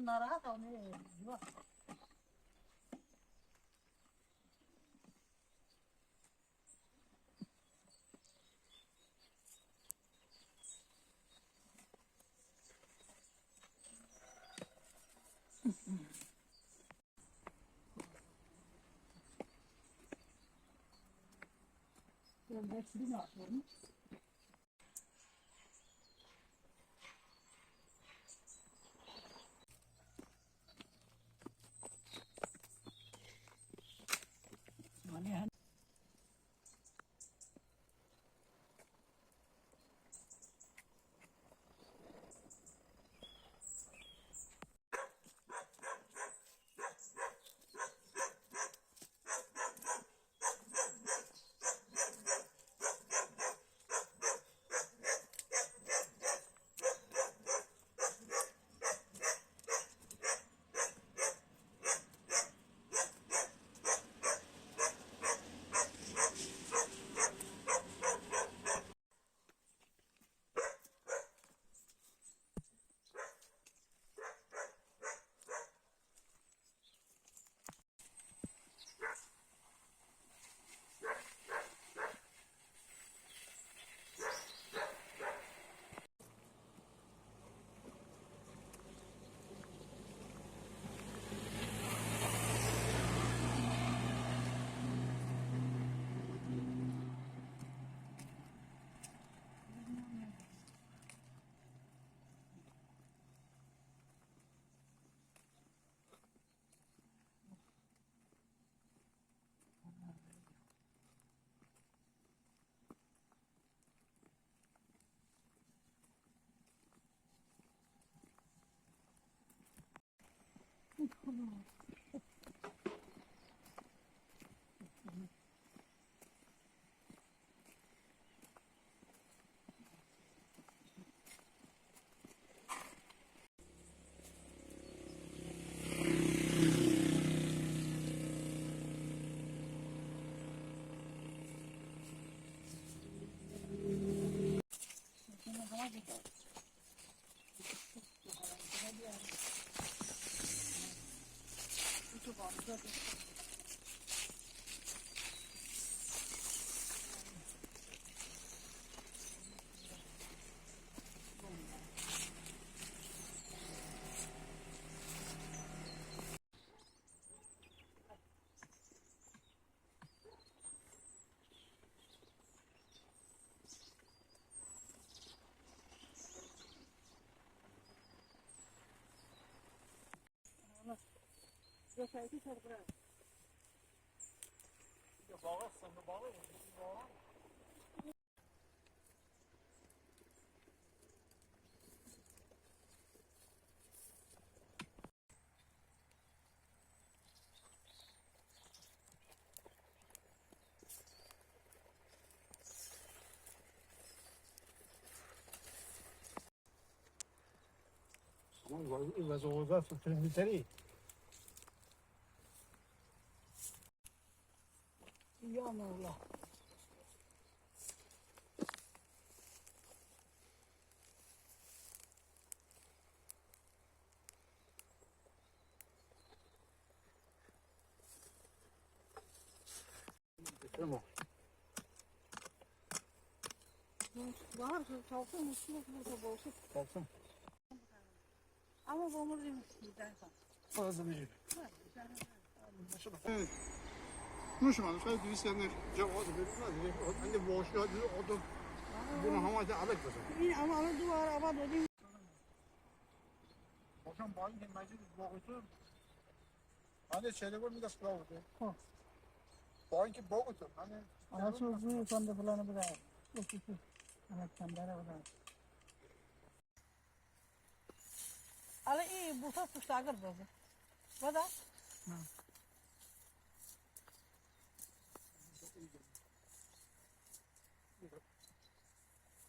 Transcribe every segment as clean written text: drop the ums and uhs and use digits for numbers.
narahat onu yok. Ben hepsini yapıyorum. Yani Gösterdi çarpıra. Ya bağırsan da bağır. It was over for 23. Yan Allah. Tamam. Var çalsın üstüne burada bolsun. Kalsın. Ama bomur demiş bizden sonra. Fazla bir. مش معنی شاید 200 نه جواد بدید نه واشگاه دیگه آدم bunu havada alak mesela. İyi ama onu duvara ava dedim. Akşam bayın gelmeyecek boğutu. Hani şeyde var mı da sıra oldu. Bayın ki boğutu. Hani Anası bu konuda falan bu da. Yok. Ama sandara bu da. Ale iyi bu da kuşlar böyle. Bu da.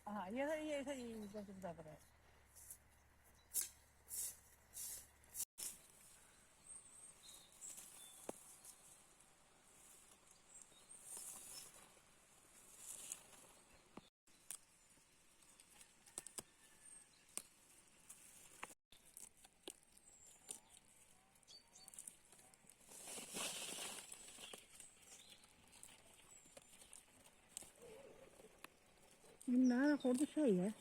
Aha, ya da iyi bu da böyle. orada şey ya.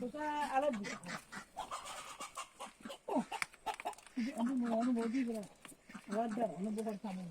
Kita alat bisa. Anu mau di berapa? Wadah, anu bukan sama.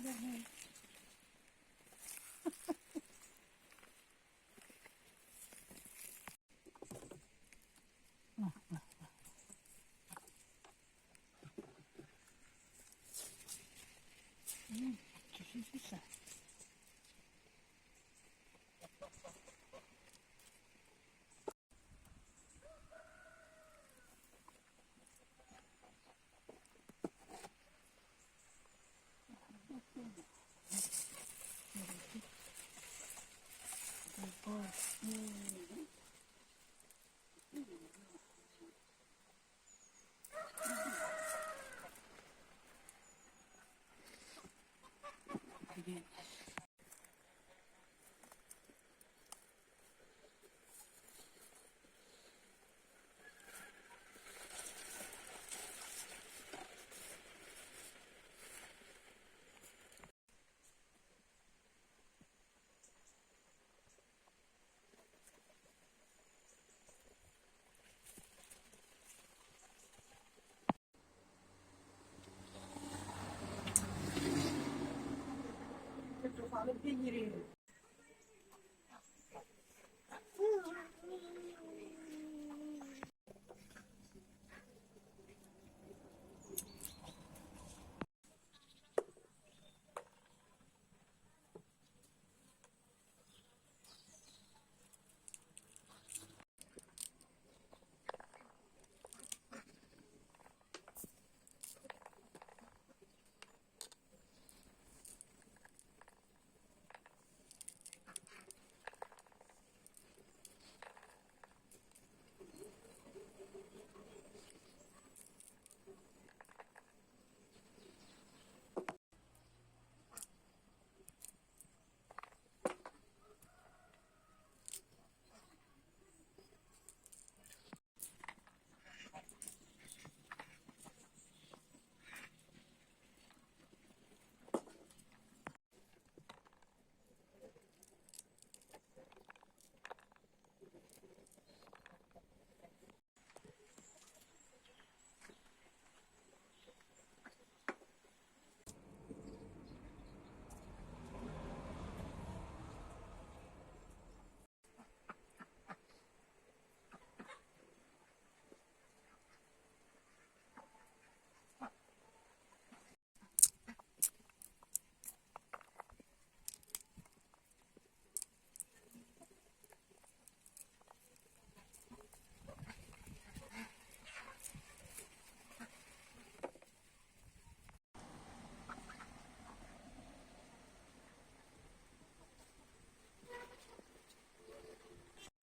Güzel.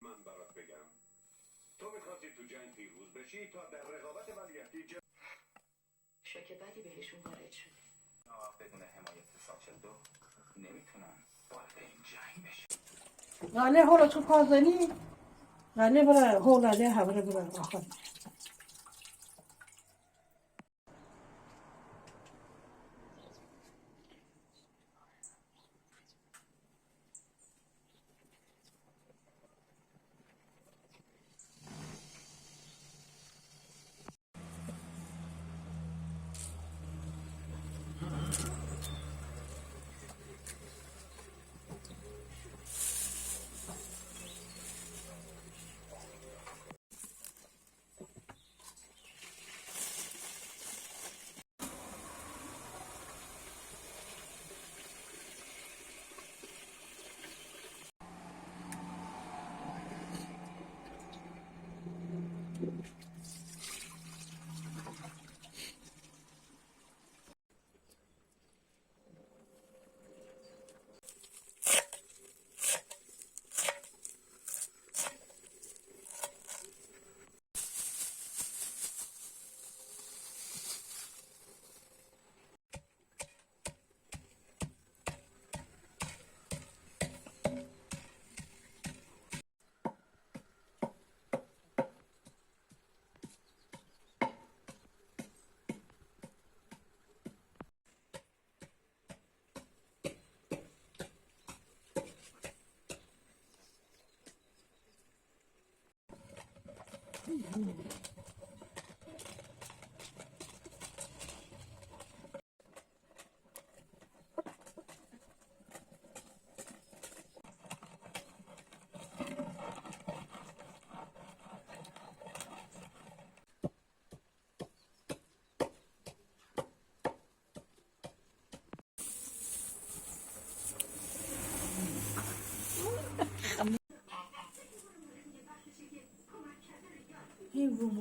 من برات بگم تو میخواستی تو جنگ پیروز بشی تا در رقابت ولیعهدی شوک بدی بهشون وارد شد. بدون حمایت ساچندو نمیتونن وارد این جنگ بشن. غاله هولا تو کازانی غاله برا هولا ده برا برا آخر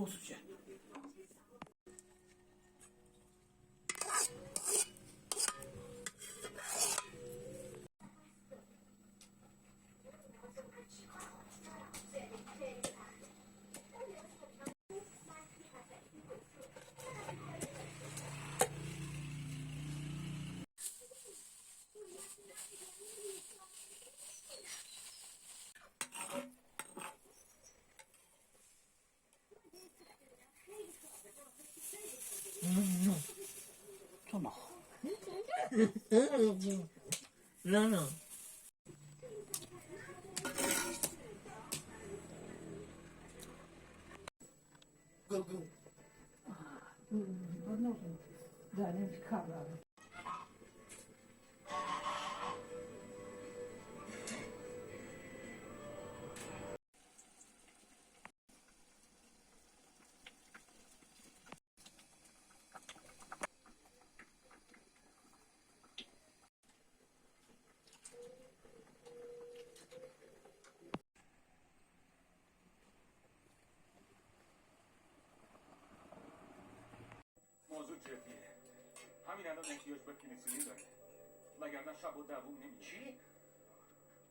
اکسیژن. تو نخور. نه داریم کار داریم. موضوع جدیه. همین الان احتیاج به پنیسیلین داره. وگرنه شب و دووم نمیشه. چی؟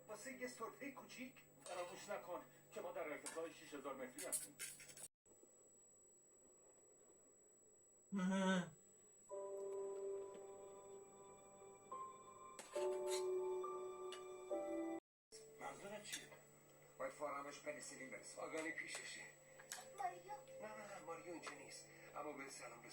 واسه یه سرفه کوچیک؟ فراموش نکن که ما در ارتفاع 6000 متری هستیم. منظورت چیه؟ باید فارمش پنیسیلین برسه. آگانی پیششه. ماریا؟ نه ماریا اینجا نیست. اما به سلام رسون.